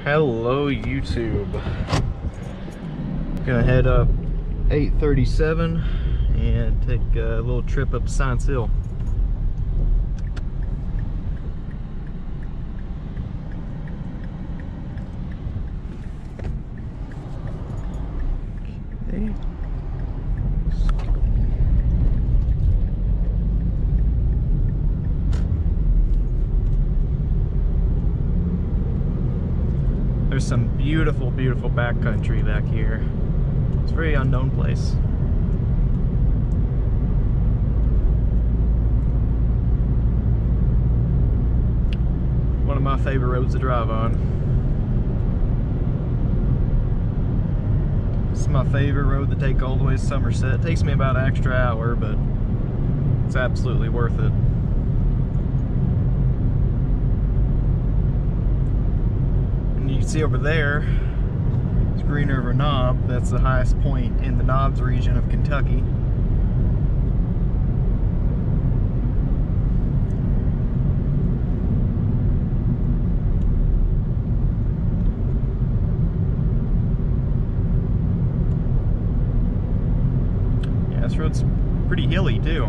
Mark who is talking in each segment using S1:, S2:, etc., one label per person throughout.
S1: Hello YouTube. Gonna head up 837 and take a little trip up Science Hill. Okay. There's some beautiful, beautiful backcountry back here. It's a very unknown place. One of my favorite roads to drive on. This is my favorite road to take all the way to Somerset. It takes me about an extra hour, but it's absolutely worth it. You can see over there, it's Green River Knob. That's the highest point in the Knobs region of Kentucky. Yeah, this road's pretty hilly too.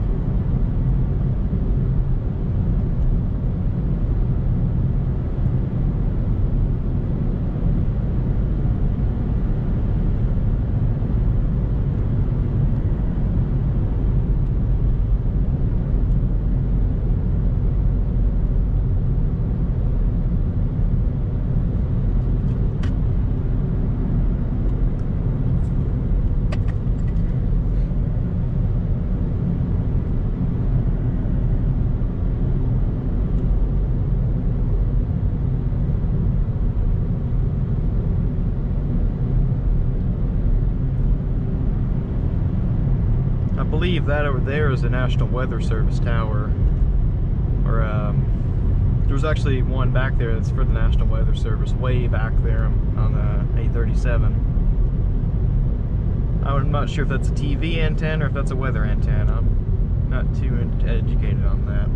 S1: I believe that over there is the National Weather Service tower, or there's actually one back there that's for the National Weather Service, way back there on the 837. I'm not sure if that's a TV antenna or if that's a weather antenna. I'm not too educated on that.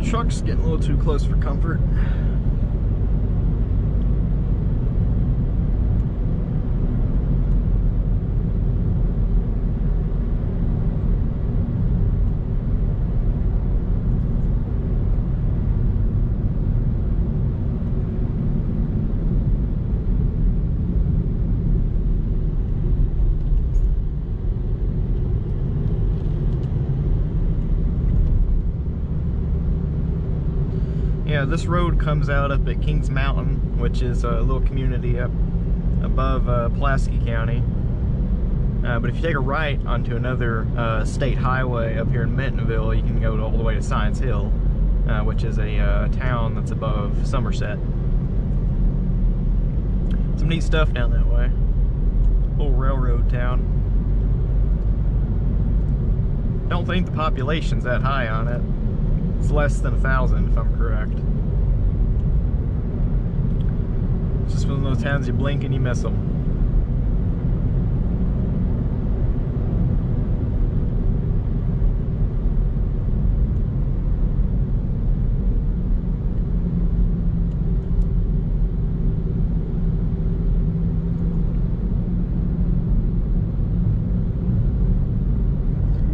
S1: Truck's getting a little too close for comfort. Yeah, this road comes out up at Kings Mountain, which is a little community up above Pulaski County. But if you take a right onto another state highway up here in Mintonville, you can go all the way to Science Hill, which is a town that's above Somerset. Some neat stuff down that way. Little railroad town. Don't think the population's that high on it. It's less than 1,000 if I'm correct. It's just one of those towns you blink and you miss them.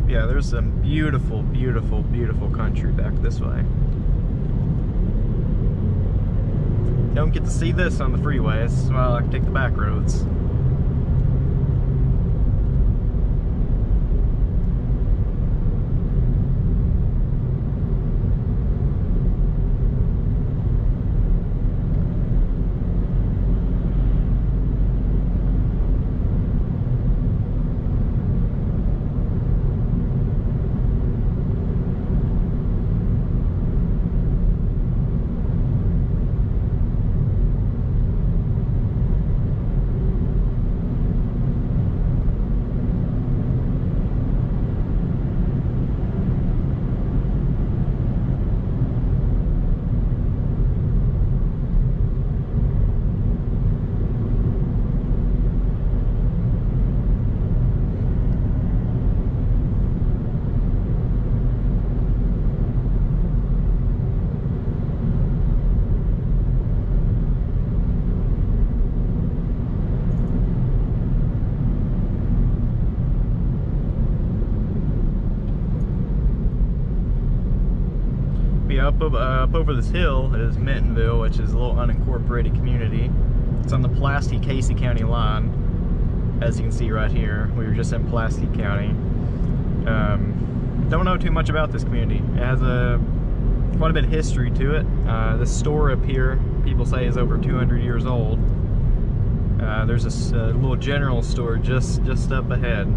S1: Yeah, there's some beautiful, beautiful, beautiful country back this way. Don't get to see this on the freeways, so I can take the back roads. Yeah, up over this hill is Mintonville, which is a little unincorporated community. It's on the Pulaski-Casey County line, as you can see right here. We were just in Pulaski County. Don't know too much about this community. It has quite a bit of history to it. This store up here, people say, is over 200 years old. There's this little general store just up ahead.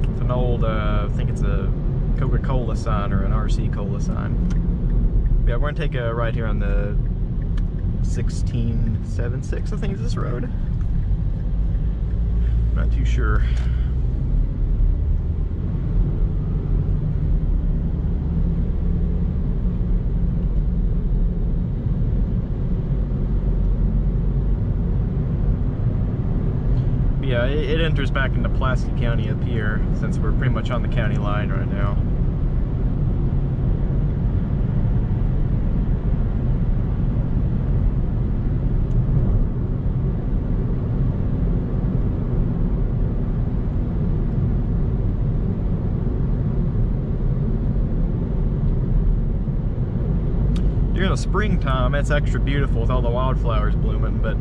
S1: It's an old, I think it's a Coca-Cola sign or an RC Cola sign. Yeah, we're gonna take a right here on the 1676, I think is this road. Not too sure. Yeah, it enters back into Pulaski County up here, since we're pretty much on the county line right now. During the springtime, it's extra beautiful with all the wildflowers blooming, but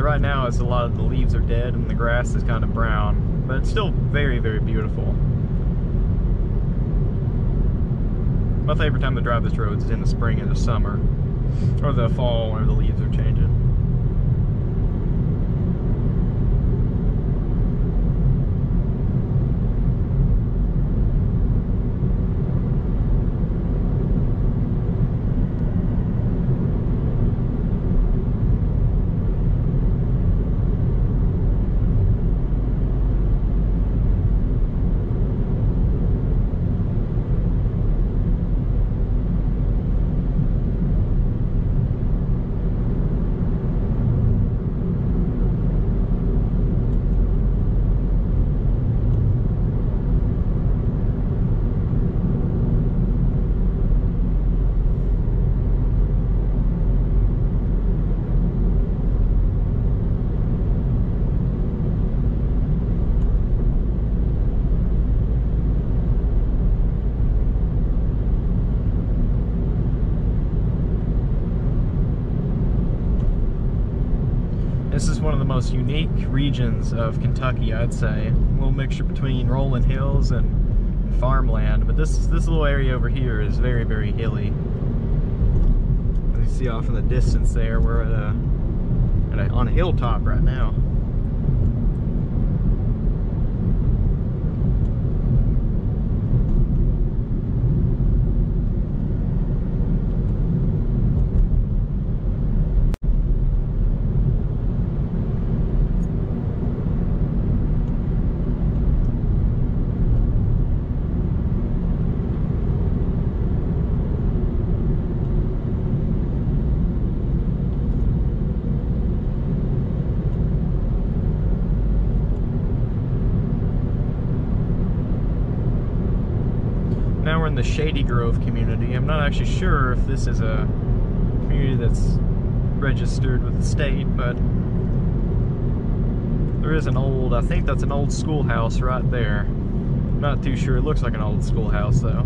S1: right now, as a lot of the leaves are dead and the grass is kind of brown, but it's still very, very beautiful. My favorite time to drive this road is in the spring and the summer, or the fall whenever the leaves are changing. This is one of the most unique regions of Kentucky, I'd say. A little mixture between rolling hills and farmland, but this little area over here is very, very hilly. As you see off in the distance there, we're on a hilltop right now. Now we're in the Shady Grove community. I'm not actually sure if this is a community that's registered with the state, but there is an old, I think that's an old schoolhouse right there. I'm not too sure. It looks like an old schoolhouse though.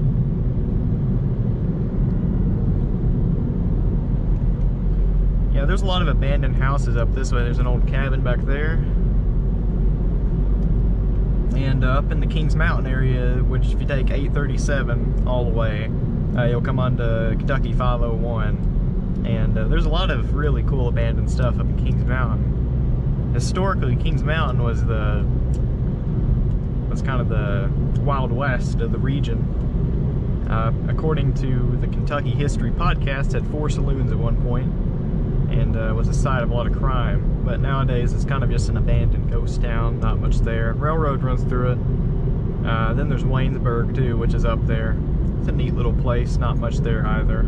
S1: Yeah, there's a lot of abandoned houses up this way. There's an old cabin back there. And up in the Kings Mountain area, which if you take 837 all the way, you'll come onto Kentucky 501. And there's a lot of really cool abandoned stuff up in Kings Mountain. Historically, Kings Mountain was kind of the Wild West of the region. According to the Kentucky History Podcast, had 4 saloons at one point, and was a site of a lot of crime. But nowadays it's kind of just an abandoned ghost town, not much there. Railroad runs through it. Then there's Waynesburg too, which is up there. It's a neat little place, not much there either.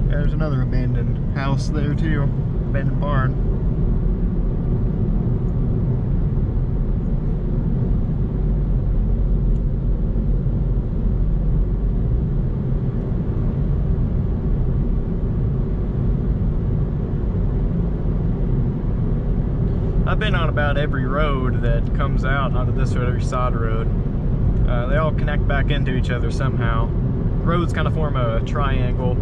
S1: Yeah, there's another abandoned house there too, abandoned barn. I've been on about every road that comes out onto this road, every side road. They all connect back into each other somehow. roads kind of form a triangle,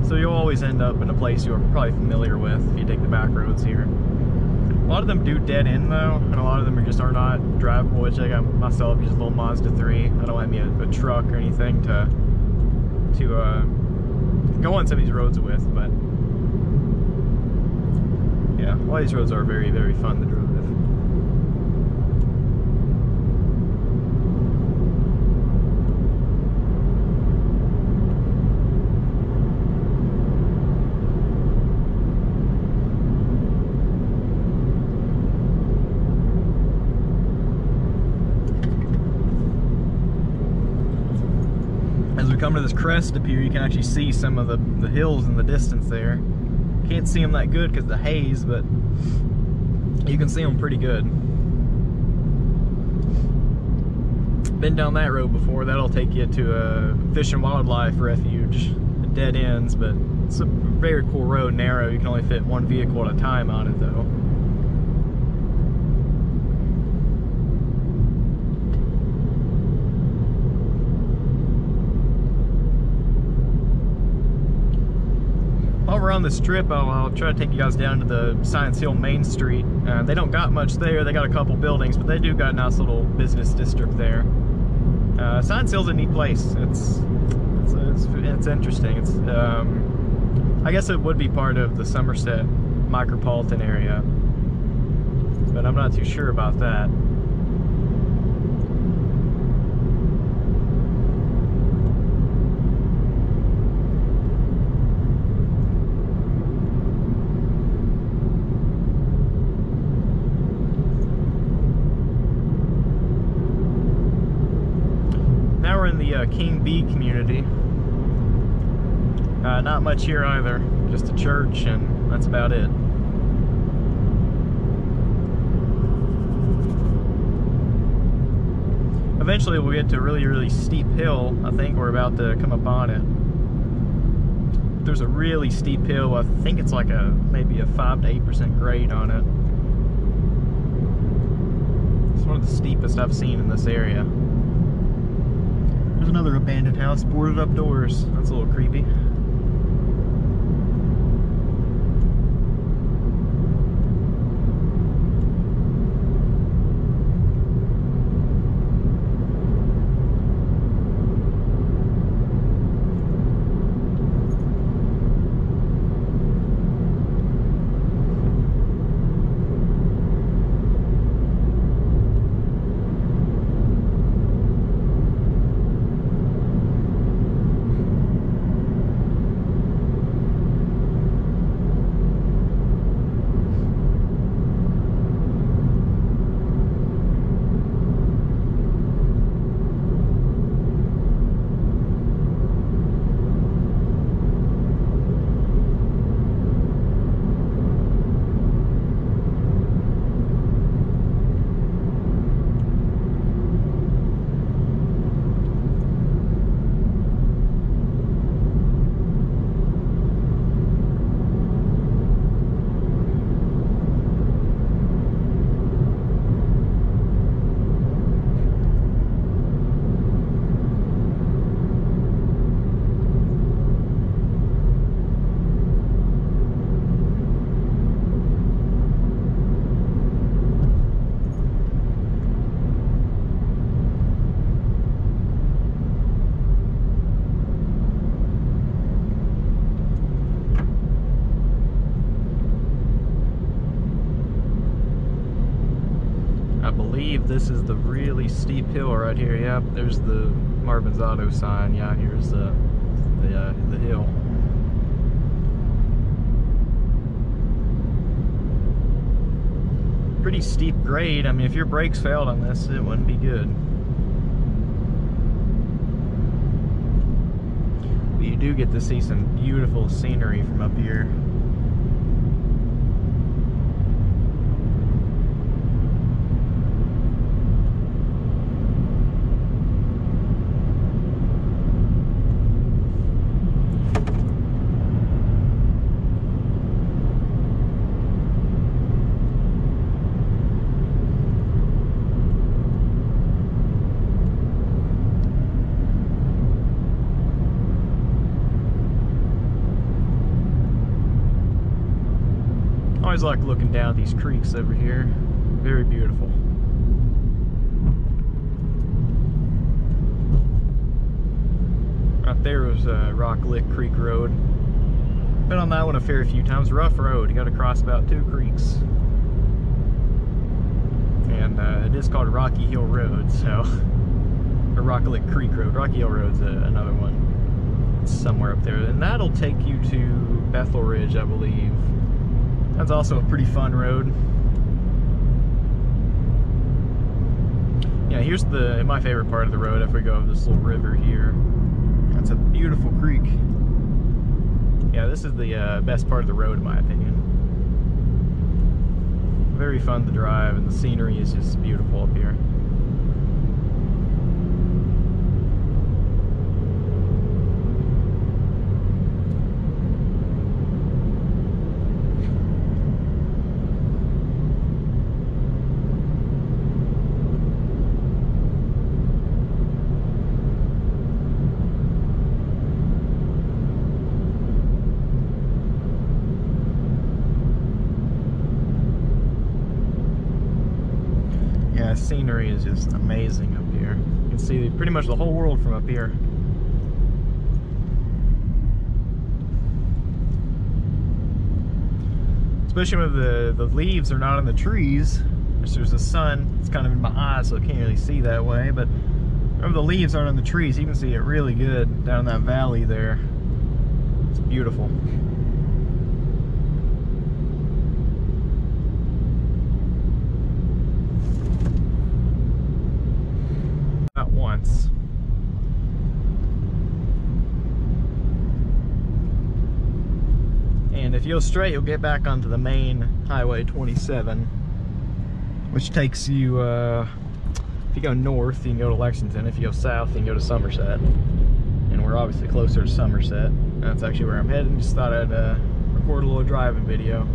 S1: so you'll always end up in a place you're probably familiar with if you take the back roads here. A lot of them do dead end though, and a lot of them are not drivable, which I got myself use a little Mazda 3. I don't have me a truck or anything to go on some of these roads with, but yeah, a lot of these roads are very, very fun to drive. As we come to this crest up here, you can actually see some of the hills in the distance there. Can't see them that good because of the haze, but you can see them pretty good. Been down that road before. That'll take you to a fish and wildlife refuge. Dead ends, but it's a very cool road, narrow. You can only fit one vehicle at a time on it though. While we're on this trip, I'll try to take you guys down to the Science Hill Main Street. They don't got much there. They got a couple buildings, but they do got a nice little business district there. Science Hill's a neat place. It's interesting. It's I guess it would be part of the Somerset micropolitan area, but I'm not too sure about that. In the King B community. Not much here either, just a church, and that's about it. Eventually we'll get to a really, really steep hill. I think we're about to come up on it. There's a really steep hill. I think it's like maybe a 5 to 8% grade on it. It's one of the steepest I've seen in this area. There's another abandoned house, boarded up doors. That's a little creepy. This is the really steep hill right here. Yep, there's the Marvin's Auto sign. Yeah, here's the hill. Pretty steep grade. I mean, if your brakes failed on this, it wouldn't be good. But you do get to see some beautiful scenery from up here. always like looking down these creeks over here. Very beautiful. Right there was Rock Lick Creek Road. Been on that one a fair few times. Rough road. You got to cross about 2 creeks. And it is called Rocky Hill Road, so, or Rock Lick Creek Road. Rocky Hill Road's another one. It's somewhere up there. And that'll take you to Bethel Ridge, I believe. That's also a pretty fun road. Yeah, here's my favorite part of the road after we go over this little river here. That's a beautiful creek. Yeah, this is the best part of the road in my opinion. Very fun to drive, and the scenery is just beautiful up here. Scenery is just amazing up here. You can see pretty much the whole world from up here. Especially when the leaves are not on the trees. There's the sun, it's kind of in my eyes, so I can't really see that way, but whenever the leaves aren't on the trees, you can see it really good down in that valley there. It's beautiful. Once. And if you go straight, you'll get back onto the main Highway 27, which takes you, if you go north, you can go to Lexington. If you go south, you can go to Somerset. And we're obviously closer to Somerset. That's actually where I'm heading. Just thought I'd record a little driving video.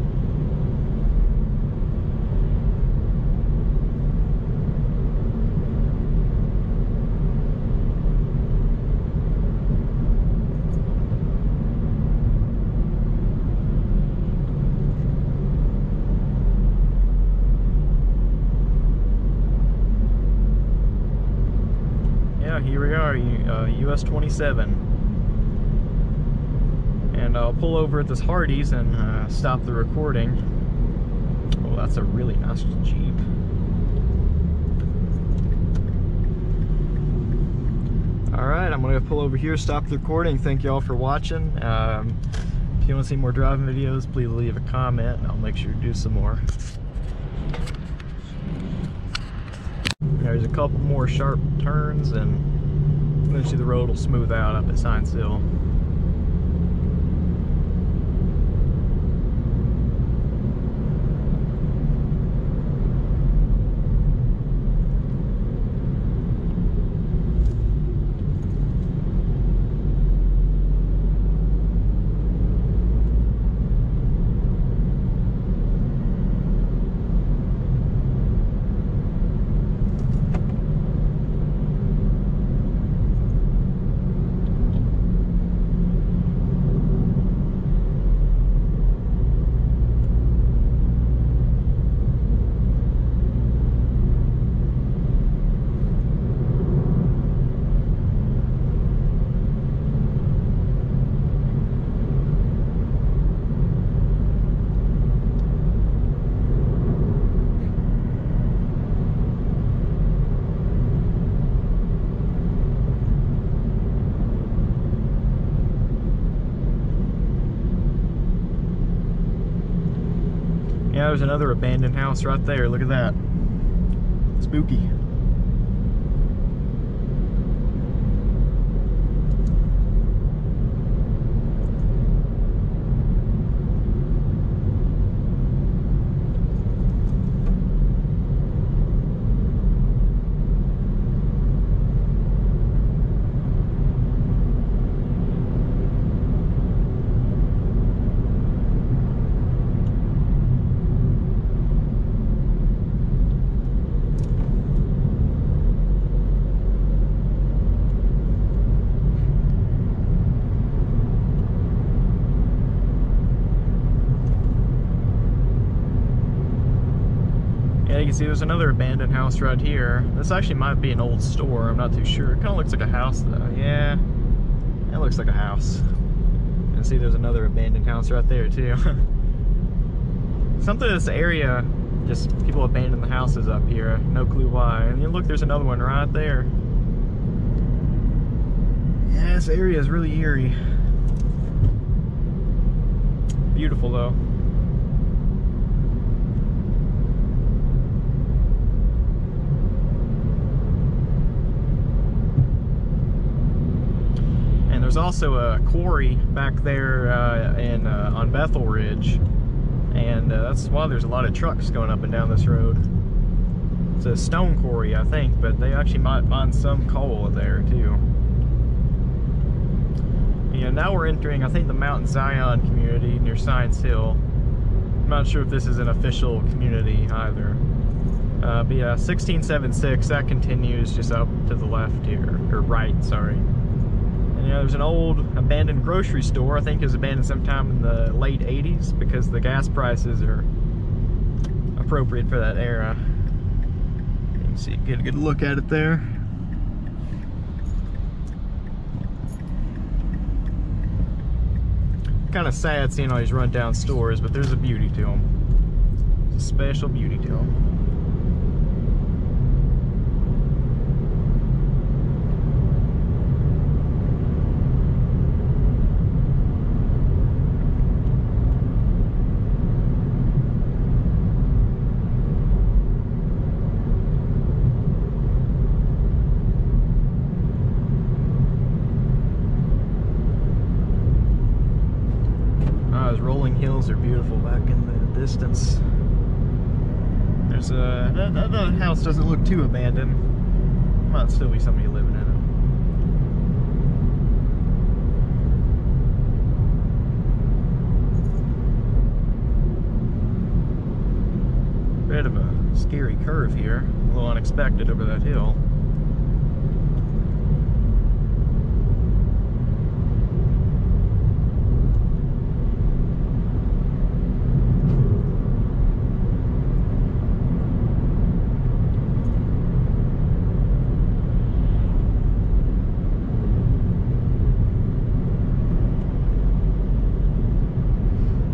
S1: Here we are, US 27, and I'll pull over at this Hardee's and stop the recording. Oh, that's a really nice Jeep. Alright, I'm gonna pull over here, stop the recording. Thank you all for watching. If you want to see more driving videos, please leave a comment and I'll make sure to do some more. There's a couple more sharp turns and eventually the road will smooth out up at Science Hill. Yeah, there's another abandoned house right there. Look at that. Spooky. can see there's another abandoned house right here. This actually might be an old store, I'm not too sure. It kind of looks like a house though. Yeah, it looks like a house. And see there's another abandoned house right there too. Something in this area, just people abandon the houses up here. No clue why. And you look, there's another one right there. Yeah, this area is really eerie. Beautiful though. And there's also a quarry back there on Bethel Ridge. And that's why there's a lot of trucks going up and down this road. It's a stone quarry, I think, but they actually might find some coal there too. Yeah, now we're entering, I think, the Mount Zion community near Science Hill. I'm not sure if this is an official community either. But yeah, 1676, that continues just up to the left here, or right, sorry. And yeah, there's an old abandoned grocery store. I think it was abandoned sometime in the late 80s because the gas prices are appropriate for that era. You can see, get a good look at it there. Kind of sad seeing all these run-down stores, but there's a beauty to them. There's a special beauty to them. Hills are beautiful back in the distance. There's a that house doesn't look too abandoned. Might still be somebody living in it. Bit of a scary curve here, a little unexpected over that hill.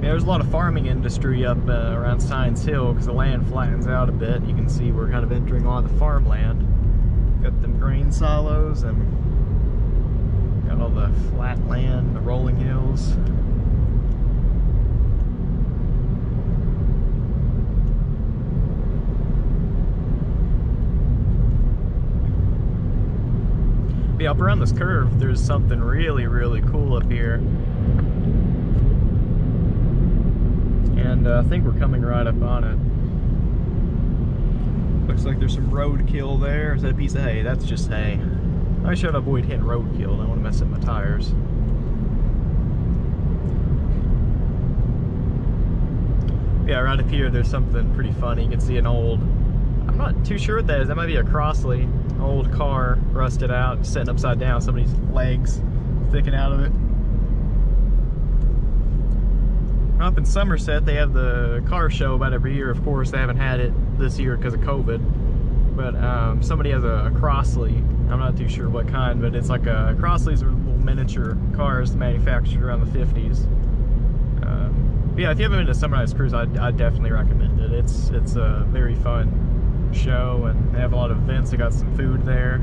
S1: There's a lot of farming industry up around Science Hill because the land flattens out a bit. You can see we're kind of entering a lot of the farmland. Got them grain silos and got all the flat land, the rolling hills. But yeah, up around this curve, there's something really, really cool up here. And I think we're coming right up on it. Looks like there's some roadkill there. Is that a piece of hay? That's just hay. I should avoid hitting roadkill. I don't want to mess up my tires. Yeah, right up here there's something pretty funny. You can see an old, I'm not too sure what that is. That might be a Crossley. Old car, rusted out, sitting upside down. Somebody's legs sticking out of it. Up in Somerset, they have the car show about every year. Of course, they haven't had it this year because of COVID. But somebody has a Crossley. I'm not too sure what kind, but it's like a Crossley's little miniature cars manufactured around the 50s. Yeah, if you haven't been to Sunrise Cruise, I'd definitely recommend it. It's a very fun show, and they have a lot of events. They got some food there.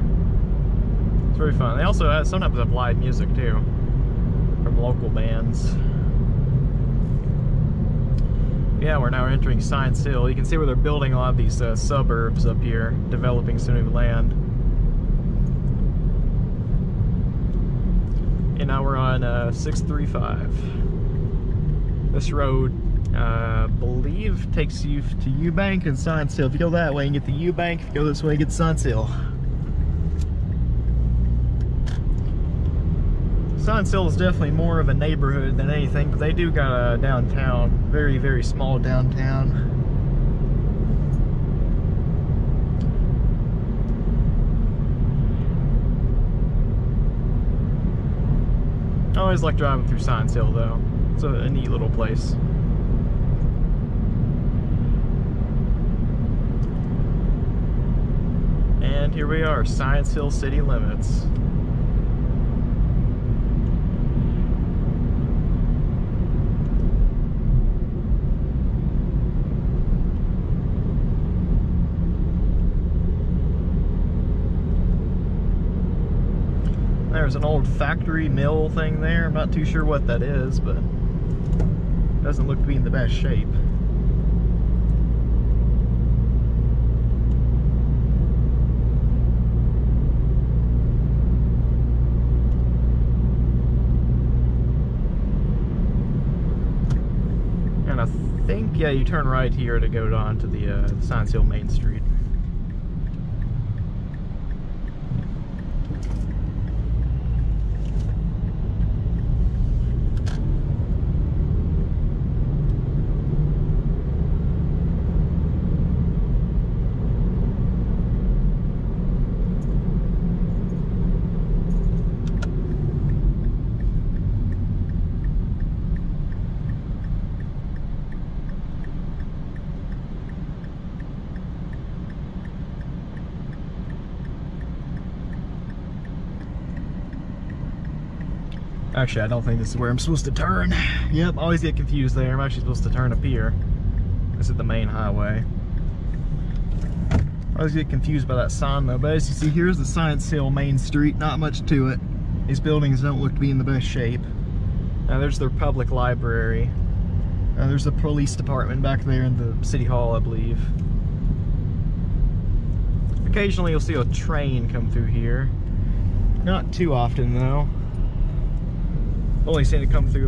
S1: It's very fun. They also sometimes have live music too from local bands. Yeah, we're now entering Science Hill. You can see where they're building a lot of these suburbs up here, developing some new land. And now we're on 635. This road, I believe, takes you to Eubank and Science Hill. If you go that way, you get to Eubank. If you go this way, you get to Science Hill. Science Hill is definitely more of a neighborhood than anything, but they do got a downtown, very, very small downtown. I always like driving through Science Hill though. It's a neat little place. And here we are, Science Hill city limits. There's an old factory mill thing there. I'm not too sure what that is, but it doesn't look to be in the best shape. And I think, yeah, you turn right here to go on to the Science Hill Main Street. Actually, I don't think this is where I'm supposed to turn. Yep, always get confused there. I'm actually supposed to turn up here. This is the main highway. I always get confused by that sign though, but as you see, here's the Science Hill Main Street. Not much to it. These buildings don't look to be in the best shape. Now there's their public library. There's the police department back there in the city hall, I believe. Occasionally you'll see a train come through here. Not too often though. Only seen it come through